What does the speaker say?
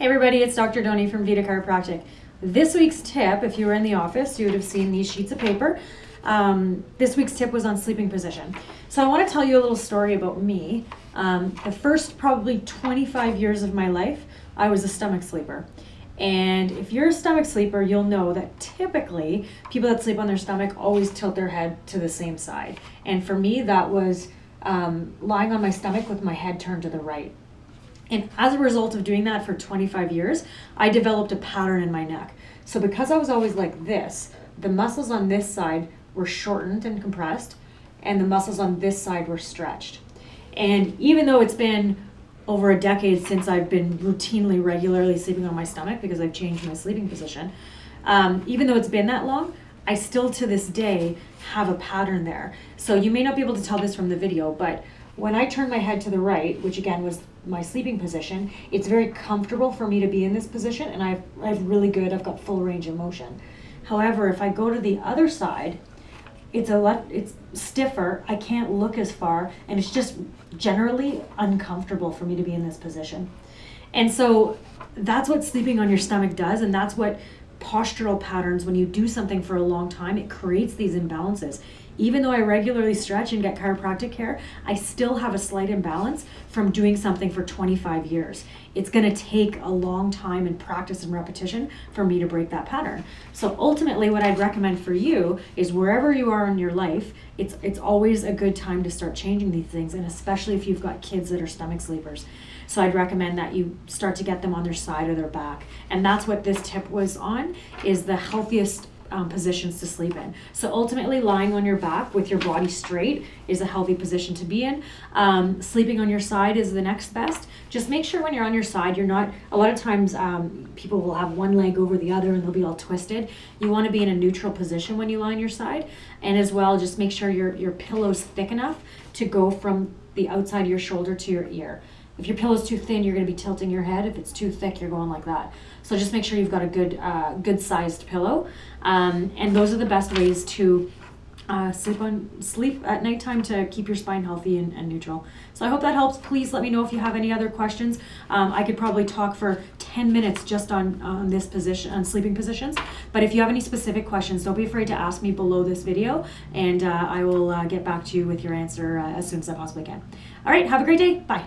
Hey everybody, it's Dr. Doni from Vita Chiropractic. This week's tip, if you were in the office, you would have seen these sheets of paper. This week's tip was on sleeping position. So I want to tell you a little story about me. The first probably 25 years of my life, I was a stomach sleeper. And if you're a stomach sleeper, you'll know that typically people that sleep on their stomach always tilt their head to the same side. And for me, that was lying on my stomach with my head turned to the right. And as a result of doing that for 25 years, I developed a pattern in my neck. So because I was always like this, the muscles on this side were shortened and compressed, and the muscles on this side were stretched. And even though it's been over a decade since I've been routinely, regularly sleeping on my stomach because I've changed my sleeping position, even though it's been that long, I still to this day have a pattern there. So you may not be able to tell this from the video, but when I turn my head to the right, which again was my sleeping position, it's very comfortable for me to be in this position, and I've got full range of motion. However, if I go to the other side, it's stiffer, I can't look as far, and it's just generally uncomfortable for me to be in this position. And so that's what sleeping on your stomach does, and that's what postural patterns, when you do something for a long time, it creates these imbalances. Even though I regularly stretch and get chiropractic care, I still have a slight imbalance from doing something for 25 years. It's gonna take a long time and practice and repetition for me to break that pattern. So ultimately what I'd recommend for you is wherever you are in your life, it's always a good time to start changing these things, and especially if you've got kids that are stomach sleepers. So I'd recommend that you start to get them on their side or their back. And that's what this tip was on, is the healthiest positions to sleep in. So ultimately lying on your back with your body straight is a healthy position to be in. Sleeping on your side is the next best. Just make sure when you're on your side, you're not, a lot of times people will have one leg over the other and they'll be all twisted. You want to be in a neutral position when you lie on your side. And as well, just make sure your pillow's thick enough to go from the outside of your shoulder to your ear. If your pillow's too thin, you're going to be tilting your head. If it's too thick, you're going like that. So just make sure you've got a good sized pillow. And those are the best ways to sleep at nighttime to keep your spine healthy and neutral. So I hope that helps. Please let me know if you have any other questions. I could probably talk for 10 minutes just on this position, on sleeping positions. But if you have any specific questions, don't be afraid to ask me below this video, and I will get back to you with your answer as soon as I possibly can. All right, have a great day. Bye.